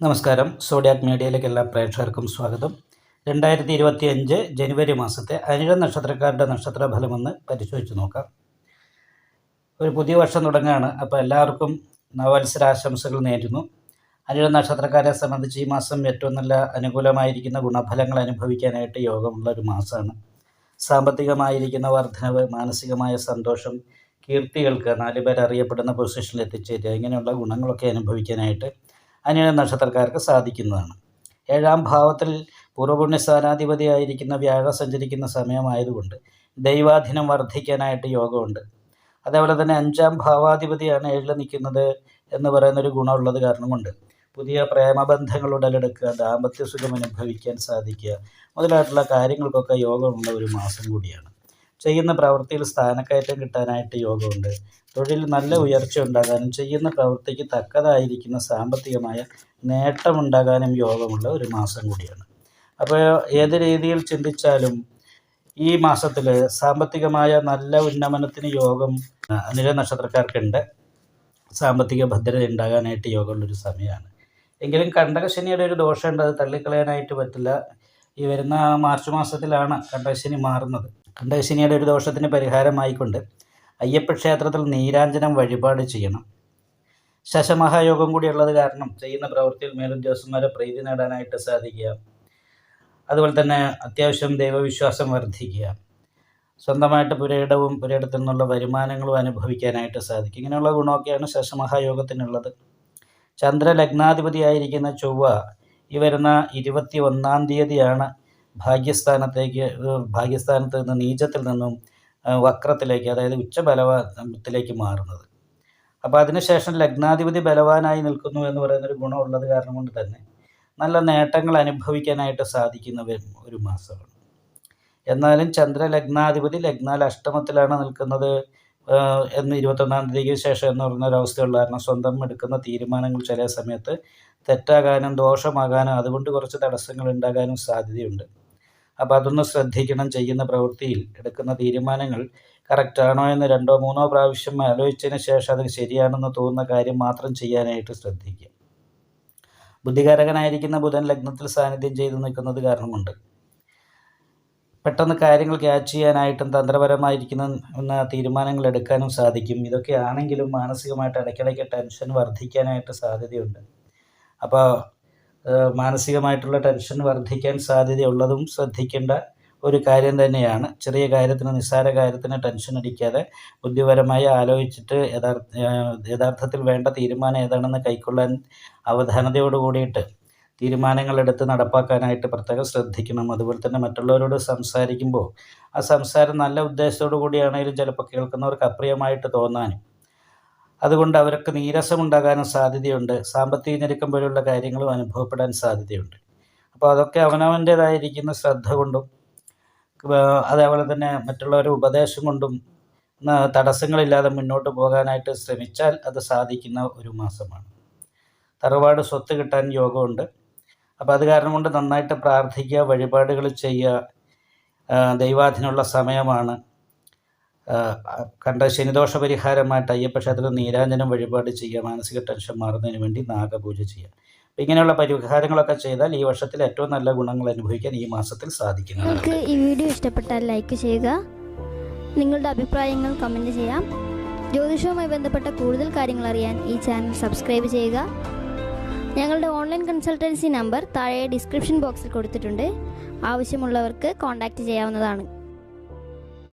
നമസ്കാരം. സോഡിയാക് മീഡിയയിലേക്ക് എല്ലാ പ്രേക്ഷകർക്കും സ്വാഗതം. 2025 ജനുവരി മാസത്തെ അനിഴ നക്ഷത്രക്കാരുടെ നക്ഷത്രഫലമെന്ന് പരിശോധിച്ച് നോക്കാം. ഒരു പുതിയ വർഷം തുടങ്ങുകയാണ്. അപ്പോൾ എല്ലാവർക്കും നവവത്സരാശംസകൾ നേരുന്നു. അനിഴ നക്ഷത്രക്കാരെ സംബന്ധിച്ച് ഈ മാസം ഏറ്റവും നല്ല അനുകൂലമായിരിക്കുന്ന ഗുണഫലങ്ങൾ അനുഭവിക്കാനായിട്ട് യോഗമുള്ള ഒരു മാസമാണ്. സാമ്പത്തികമായിരിക്കുന്ന വർധനവ്, മാനസികമായ സന്തോഷം, കീർത്തികൾക്ക് 4 പേർ അറിയപ്പെടുന്ന പൊസിഷനിൽ എത്തിച്ചേരുക, ഇങ്ങനെയുള്ള ഗുണങ്ങളൊക്കെ അനുഭവിക്കാനായിട്ട് അനിഴ നക്ഷത്രക്കാർക്ക് സാധിക്കുന്നതാണ്. 7ാം ഭാവത്തിൽ പൂർവ്വപുണ്യസ്ഥാനാധിപതിയായിരിക്കുന്ന വ്യാഴം സഞ്ചരിക്കുന്ന സമയമായതുകൊണ്ട് ദൈവാധീനം വർദ്ധിക്കാനായിട്ട് യോഗമുണ്ട്. അതേപോലെ തന്നെ 5ാം ഭാവാധിപതിയാണ് 7ൽ നിൽക്കുന്നത് എന്ന് പറയുന്നൊരു ഗുണമുള്ളത് കാരണം കൊണ്ട് പുതിയ പ്രേമബന്ധങ്ങൾ ഉടലെടുക്കുക, ദാമ്പത്യ സുഖം അനുഭവിക്കാൻ സാധിക്കുക മുതലായിട്ടുള്ള കാര്യങ്ങൾക്കൊക്കെ യോഗമുള്ള ഒരു മാസം കൂടിയാണ്. ചെയ്യുന്ന പ്രവൃത്തിയിൽ സ്ഥാനക്കയറ്റം കിട്ടാനായിട്ട് യോഗമുണ്ട്. തൊഴിൽ നല്ല ഉയർച്ച ഉണ്ടാകാനും ചെയ്യുന്ന പ്രവൃത്തിക്ക് തക്കതായിരിക്കുന്ന സാമ്പത്തികമായ നേട്ടമുണ്ടാകാനും യോഗമുള്ള ഒരു മാസം കൂടിയാണ്. അപ്പോൾ ഏത് രീതിയിൽ ചിന്തിച്ചാലും ഈ മാസത്തിൽ സാമ്പത്തികമായ നല്ല ഉന്നമനത്തിന് യോഗം അനിഴ നക്ഷത്രക്കാർക്കുണ്ട്. സാമ്പത്തിക ഭദ്രത ഉണ്ടാകാനായിട്ട് യോഗമുള്ളൊരു സമയമാണ്. എങ്കിലും കണ്ടകശനിയുടെ ഒരു ദോഷമുണ്ട്, അത് തള്ളിക്കളയാനായിട്ട് പറ്റില്ല. ഈ വരുന്ന മാർച്ച് മാസത്തിലാണ് കണ്ടകശനി മാറുന്നത്. കണ്ടകശനിയുടെ ഒരു ദോഷത്തിന് പരിഹാരമായിക്കൊണ്ട് അയ്യപ്പ ക്ഷേത്രത്തിൽ നീരാഞ്ജനം വഴിപാട് ചെയ്യണം. ശശമഹായോഗം കൂടിയുള്ളത് കാരണം ചെയ്യുന്ന പ്രവൃത്തിയിൽ മേലുദ്യോഗസ്ഥന്മാരെ പ്രീതി നേടാനായിട്ട് സാധിക്കുക. അതുപോലെ തന്നെ അത്യാവശ്യം ദൈവവിശ്വാസം വർദ്ധിക്കുക. സ്വന്തമായിട്ട് പുരയിടവും പുരയിടത്തിൽ നിന്നുള്ള വരുമാനങ്ങളും അനുഭവിക്കാനായിട്ട് സാധിക്കും. ഇങ്ങനെയുള്ള ഗുണമൊക്കെയാണ് ശശമഹായോഗത്തിനുള്ളത്. ചന്ദ്രലഗ്നാധിപതിയായിരിക്കുന്ന ചൊവ്വ ഈ വരുന്ന 21-ാം തീയതിയാണ് ഭാഗ്യസ്ഥാനത്ത് നിന്ന് നീചത്തിൽ നിന്നും വക്രത്തിലേക്ക്, അതായത് ഉച്ചബലത്തിലേക്ക് മാറുന്നത്. അപ്പോൾ അതിനുശേഷം ലഗ്നാധിപതി ബലവാനായി നിൽക്കുന്നു എന്ന് പറയുന്നൊരു ഗുണമുള്ളത് കാരണം കൊണ്ട് തന്നെ നല്ല നേട്ടങ്ങൾ അനുഭവിക്കാനായിട്ട് സാധിക്കുന്ന ഒരു മാസമാണ്. എന്നാലും ചന്ദ്രലഗ്നാധിപതി ലഗ്നാൽ അഷ്ടമത്തിലാണ് നിൽക്കുന്നത് എന്ന് 21-ാം തീയതിക്ക് ശേഷം എന്ന് പറയുന്നൊരവസ്ഥയുള്ള കാരണം സ്വന്തം എടുക്കുന്ന തീരുമാനങ്ങൾ ചില സമയത്ത് തെറ്റാകാനും ദോഷമാകാനും അതുകൊണ്ട് കുറച്ച് തടസ്സങ്ങൾ ഉണ്ടാകാനും സാധ്യതയുണ്ട്. അപ്പോൾ അതൊന്ന് ശ്രദ്ധിക്കണം. ചെയ്യുന്ന പ്രവൃത്തിയിൽ എടുക്കുന്ന തീരുമാനങ്ങൾ കറക്റ്റാണോ എന്ന് 2-3 പ്രാവശ്യം ആലോചിച്ചതിന് ശേഷം അത് ശരിയാണെന്ന് തോന്നുന്ന കാര്യം മാത്രം ചെയ്യാനായിട്ട് ശ്രദ്ധിക്കുക. ബുദ്ധികാരകനായിരിക്കുന്ന ബുധൻ ലഗ്നത്തിൽ സാന്നിധ്യം ചെയ്ത് നിൽക്കുന്നത് കാരണം കൊണ്ട് പെട്ടെന്ന് കാര്യങ്ങൾ ക്യാച്ച് ചെയ്യാനായിട്ടും തന്ത്രപരമായിരിക്കുന്ന തീരുമാനങ്ങൾ എടുക്കാനും സാധിക്കും. ഇതൊക്കെ ആണെങ്കിലും മാനസികമായിട്ട് ഇടയ്ക്കിടയ്ക്ക് ടെൻഷൻ വർദ്ധിക്കാനായിട്ട് സാധ്യതയുണ്ട്. അപ്പോൾ മാനസികമായിട്ടുള്ള ടെൻഷൻ വർദ്ധിക്കാൻ സാധ്യതയുള്ളതും ശ്രദ്ധിക്കേണ്ട ഒരു കാര്യം തന്നെയാണ്. ചെറിയ കാര്യത്തിന്, നിസ്സാര കാര്യത്തിന് ടെൻഷൻ അടിക്കാതെ ബുദ്ധിപരമായി ആലോചിച്ചിട്ട് യഥാർത്ഥത്തിൽ വേണ്ട തീരുമാനം ഏതാണെന്ന് കൈക്കൊള്ളാൻ അവധാനതയോട് കൂടിയിട്ട് തീരുമാനങ്ങൾ എടുത്ത് നടപ്പാക്കാനായിട്ട് പ്രത്യേകം ശ്രദ്ധിക്കണം. അതുപോലെ തന്നെ മറ്റുള്ളവരോട് സംസാരിക്കുമ്പോൾ ആ സംസാരം നല്ല ഉദ്ദേശത്തോടു കൂടിയാണെങ്കിലും ചിലപ്പോൾ കേൾക്കുന്നവർക്ക് അപ്രിയമായിട്ട് തോന്നാനും അതുകൊണ്ട് അവർക്ക് നീരസമുണ്ടാകാനും സാധ്യതയുണ്ട്. സാമ്പത്തിക ഞെരുക്കം പോലുള്ള കാര്യങ്ങളും അനുഭവപ്പെടാൻ സാധ്യതയുണ്ട്. അപ്പോൾ അതൊക്കെ അവനവൻ്റേതായിരിക്കുന്ന ശ്രദ്ധ കൊണ്ടും അതേപോലെ തന്നെ മറ്റുള്ളവരുടെ ഉപദേശം കൊണ്ടും തടസ്സങ്ങളില്ലാതെ മുന്നോട്ട് പോകാനായിട്ട് ശ്രമിച്ചാൽ അത് സാധിക്കുന്ന ഒരു മാസമാണ്. തറവാട് സ്വത്ത് കിട്ടാൻ യോഗമുണ്ട്. അപ്പോൾ അത് കാരണം കൊണ്ട് നന്നായിട്ട് പ്രാർത്ഥിക്കുക, വഴിപാടുകൾ ചെയ്യുക. ദൈവാധീനമുള്ള സമയമാണ്. കണ്ട ശനിദോഷ പരിഹാരമായിട്ട് അയ്യപ്പ ക്ഷേത്രത്തിൽ നീരാഞ്ജനം വഴിപാട് ചെയ്യുക. മാനസിക ടെൻഷൻ മാറുന്നതിന് വേണ്ടി നാഗപൂജ ചെയ്യുക. അപ്പോൾ ഇങ്ങനെയുള്ള പരിഹാരങ്ങളൊക്കെ ചെയ്താൽ ഈ വർഷത്തിൽ ഏറ്റവും നല്ല ഗുണങ്ങൾ അനുഭവിക്കാൻ ഈ മാസത്തിൽ സാധിക്കുന്നു. നിങ്ങൾക്ക് ഈ വീഡിയോ ഇഷ്ടപ്പെട്ടാൽ ലൈക്ക് ചെയ്യുക, നിങ്ങളുടെ അഭിപ്രായങ്ങൾ കമൻറ്റ് ചെയ്യാം. ജ്യോതിഷവുമായി ബന്ധപ്പെട്ട കൂടുതൽ കാര്യങ്ങൾ അറിയാൻ ഈ ചാനൽ സബ്സ്ക്രൈബ് ചെയ്യുക. ഞങ്ങളുടെ ഓൺലൈൻ കൺസൾട്ടൻസി നമ്പർ താഴെ ഡിസ്ക്രിപ്ഷൻ ബോക്സിൽ കൊടുത്തിട്ടുണ്ട്. ആവശ്യമുള്ളവർക്ക് കോൺടാക്റ്റ് ചെയ്യാവുന്നതാണ്.